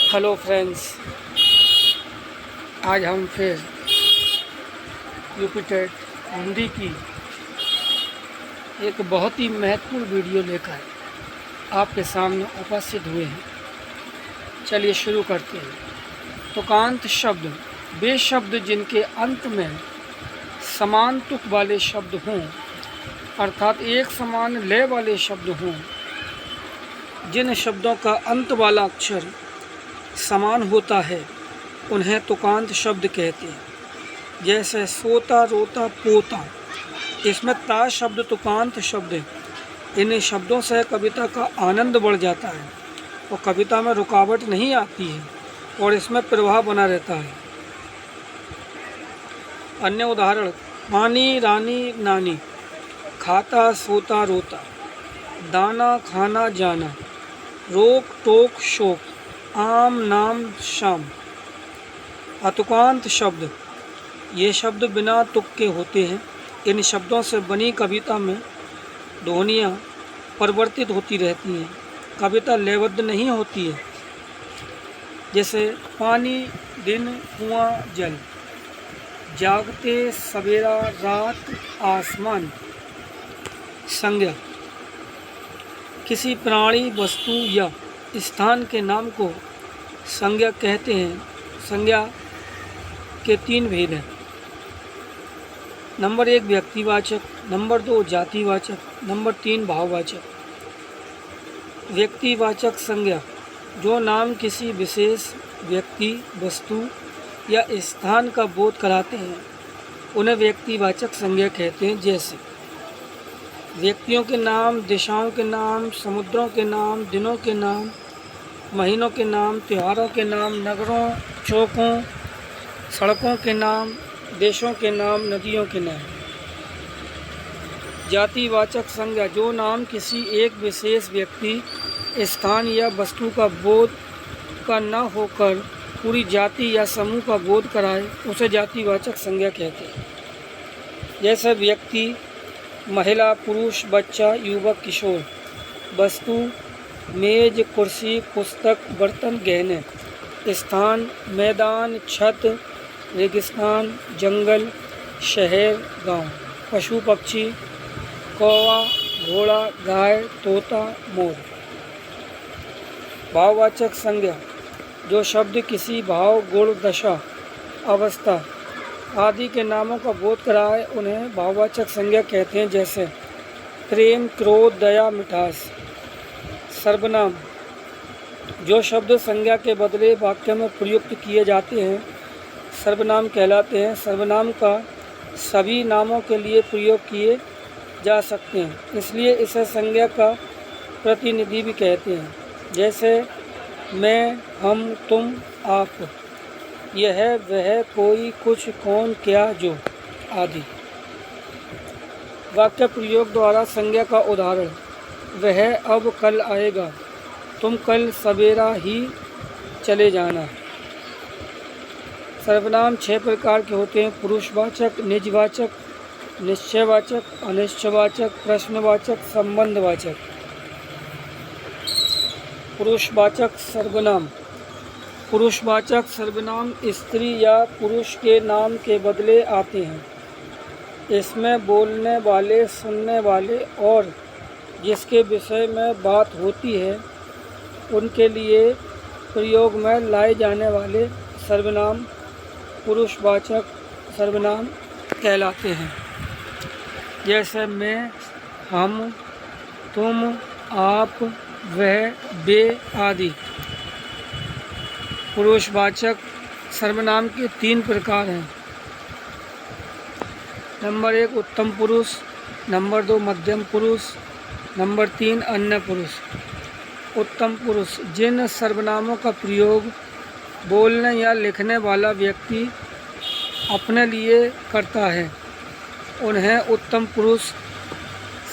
Hello friends, आज हम फिर यूपीटेट हिंदी की एक बहुत ही महत्वपूर्ण वीडियो लेकर आपके सामने उपस्थित हुए हैं। चलिए शुरू करते हैं। तुकांत शब्द वे शब्द जिनके अंत में समान तुक वाले शब्द हों, अर्थात एक समान लय वाले शब्द हों। जिन शब्दों का अंत वाला अक्षर समान होता है उन्हें तुकांत शब्द कहते हैं। जैसे सोता, रोता, पोता, इसमें ता शब्द तुकांत शब्द है। इन शब्दों से कविता का आनंद बढ़ जाता है और कविता में रुकावट नहीं आती है और इसमें प्रवाह बना रहता है। अन्य उदाहरण: पानी, रानी, नानी, खाता, सोता, रोता, दाना, खाना, जाना, रोक, टोक, शोक, आम, नाम, शाम। अतुकांत शब्द ये शब्द बिना तुक के होते हैं। इन शब्दों से बनी कविता में ध्वनियाँ परिवर्तित होती रहती हैं। कविता लयबद्ध नहीं होती है। जैसे पानी, दिन, कुआं, जल, जागते, सवेरा, रात, आसमान। संज्ञा किसी प्राणी, वस्तु या स्थान के नाम को संज्ञा कहते हैं। संज्ञा के 3 भेद हैं। नंबर 1 व्यक्तिवाचक, नंबर 2 जातिवाचक, नंबर 3 भाववाचक। व्यक्तिवाचक संज्ञा जो नाम किसी विशेष व्यक्ति, वस्तु या स्थान का बोध कराते हैं उन्हें व्यक्तिवाचक संज्ञा कहते हैं। जैसे व्यक्तियों के नाम, दिशाओं के नाम, समुद्रों के नाम, दिनों के नाम, महीनों के नाम, त्योहारों के नाम, नगरों, चौकों, सड़कों के नाम, देशों के नाम, नदियों के नाम। जातिवाचक संज्ञा जो नाम किसी एक विशेष व्यक्ति, स्थान या वस्तु का बोध का न होकर पूरी जाति या समूह का बोध कराए उसे जातिवाचक संज्ञा कहते हैं। जैसे व्यक्ति महिला, पुरुष, बच्चा, युवक, किशोर। वस्तु मेज, कुर्सी, पुस्तक, बर्तन, गहने। स्थान मैदान, छत, रेगिस्तान, जंगल, शहर, गांव। पशु पक्षी कौवा, घोड़ा, गाय, तोता, मोर। भाववाचक संज्ञा जो शब्द किसी भाव, गुण, दशा, अवस्था आदि के नामों का बोध कराए उन्हें भाववाचक संज्ञा कहते हैं। जैसे प्रेम, क्रोध, दया, मिठास। सर्वनाम जो शब्द संज्ञा के बदले वाक्य में प्रयुक्त किए जाते हैं सर्वनाम कहलाते हैं। सर्वनाम का सभी नामों के लिए प्रयोग किए जा सकते हैं, इसलिए इसे संज्ञा का प्रतिनिधि भी कहते हैं। जैसे मैं, हम, तुम, आप, यह, वह, कोई, कुछ, कौन, क्या, जो आदि। वाक्य प्रयोग द्वारा संज्ञा का उदाहरण: वह अब कल आएगा, तुम कल सवेरा ही चले जाना। सर्वनाम 6 प्रकार के होते हैं: पुरुषवाचक, निजवाचक, निश्चयवाचक, अनिश्चयवाचक, प्रश्नवाचक, संबंधवाचक। पुरुषवाचक सर्वनाम पुरुषवाचक सर्वनाम स्त्री या पुरुष के नाम के बदले आते हैं। इसमें बोलने वाले, सुनने वाले और जिसके विषय में बात होती है उनके लिए प्रयोग में लाए जाने वाले सर्वनाम पुरुषवाचक सर्वनाम कहलाते हैं। जैसे मैं, हम, तुम, आप, वह, वे आदि। पुरुषवाचक सर्वनाम के 3 प्रकार हैं। नंबर 1 उत्तम पुरुष, नंबर 2 मध्यम पुरुष, नंबर 3 अन्य पुरुष। उत्तम पुरुष जिन सर्वनामों का प्रयोग बोलने या लिखने वाला व्यक्ति अपने लिए करता है उन्हें उत्तम पुरुष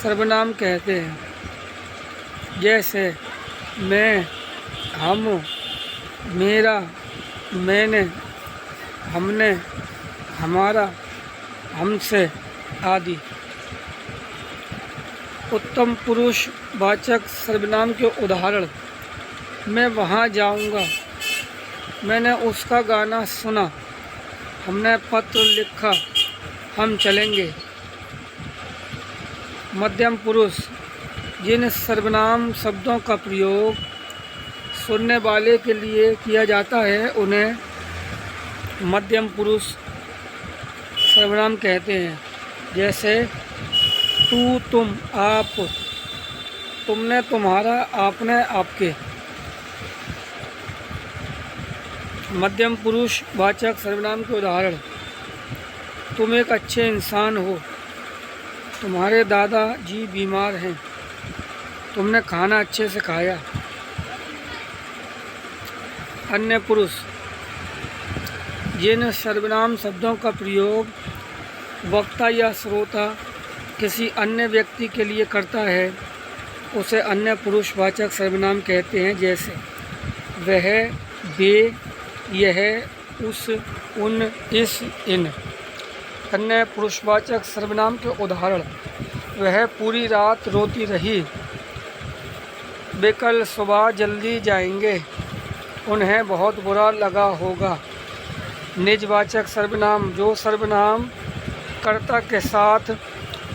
सर्वनाम कहते हैं। जैसे मैं, हम, मेरा, मैंने, हमने, हमारा, हमसे आदि। उत्तम पुरुष वाचक सर्वनाम के उदाहरण: मैं वहाँ जाऊँगा, मैंने उसका गाना सुना, हमने पत्र लिखा, हम चलेंगे। मध्यम पुरुष, जिन सर्वनाम शब्दों का प्रयोग सुनने वाले के लिए किया जाता है उन्हें मध्यम पुरुष सर्वनाम कहते हैं। जैसे तू, तुम, आप, तुमने, तुम्हारा, आपने, आपके। मध्यम पुरुष वाचक सर्वनाम के उदाहरण: तुम एक अच्छे इंसान हो, तुम्हारे दादाजी बीमार हैं, तुमने खाना अच्छे से खाया। अन्य पुरुष, जिन सर्वनाम शब्दों का प्रयोग वक्ता या श्रोता किसी अन्य व्यक्ति के लिए करता है उसे अन्य पुरुष वाचक सर्वनाम कहते हैं। जैसे वह, वे, यह, उस, उन, इस, इन। अन्य पुरुषवाचक सर्वनाम के उदाहरण: वह पूरी रात रोती रही, वे कल सुबह जल्दी जाएंगे, उन्हें बहुत बुरा लगा होगा। निजवाचक सर्वनाम, जो सर्वनाम कर्ता के साथ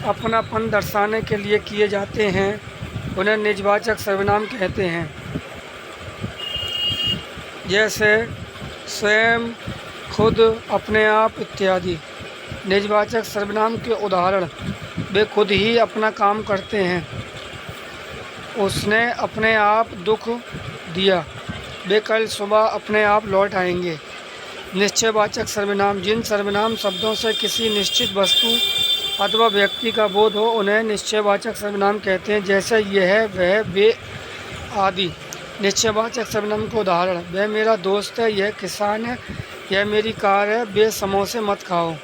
अपनापन दर्शाने के लिए किए जाते हैं उन्हें निजवाचक सर्वनाम कहते हैं। जैसे स्वयं, खुद, अपने आप इत्यादि। निजवाचक सर्वनाम के उदाहरण: वे खुद ही अपना काम करते हैं, उसने अपने आप दुख दिया, वे कल सुबह अपने आप लौट आएंगे। निश्चयवाचक सर्वनाम, जिन सर्वनाम शब्दों से किसी निश्चित वस्तु अथवा व्यक्ति का बोध हो उन्हें निश्चयवाचक सर्वनाम कहते हैं। जैसे यह, वह, वे आदि। निश्चयवाचक सर्वनाम के उदाहरण: वह मेरा दोस्त है, यह किसान है, यह मेरी कार है, वे समोसे मत खाओ।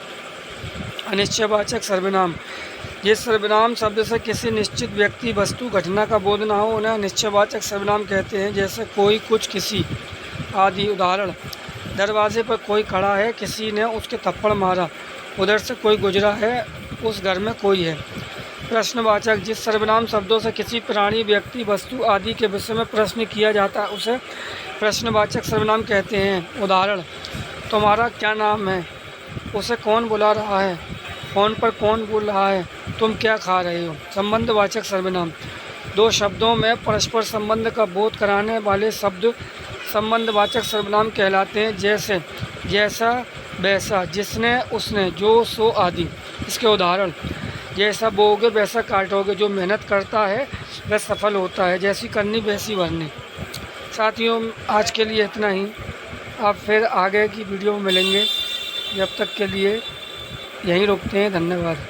अनिश्चयवाचक सर्वनाम, जिस सर्वनाम शब्द से किसी निश्चित व्यक्ति, वस्तु, घटना का बोध न हो उन्हें अनिश्चयवाचक सर्वनाम कहते हैं। जैसे कोई, कुछ, किसी आदि। उदाहरण: दरवाजे पर कोई खड़ा है, किसी ने उसके थप्पड़ मारा, उधर से कोई गुजरा है, उस घर में कोई है। प्रश्नवाचक, जिस सर्वनाम शब्दों से किसी प्राणी, व्यक्ति, वस्तु आदि के विषय में प्रश्न किया जाता है उसे प्रश्नवाचक सर्वनाम कहते हैं। उदाहरण: तुम्हारा क्या नाम है, उसे कौन बुला रहा है, फ़ोन पर कौन बोल रहा है, तुम क्या खा रहे हो। संबंधवाचक सर्वनाम, दो शब्दों में परस्पर संबंध का बोध कराने वाले शब्द संबंधवाचक सर्वनाम कहलाते हैं। जैसे जैसा, वैसा, जिसने, उसने, जो, सो आदि। इसके उदाहरण: जैसा बोओगे वैसा काटोगे, जो मेहनत करता है वह सफल होता है, जैसी करनी वैसी भरनी। साथियों, आज के लिए इतना ही, आप फिर आगे की वीडियो में मिलेंगे। जब तक के लिए यहीं रुकते हैं। धन्यवाद।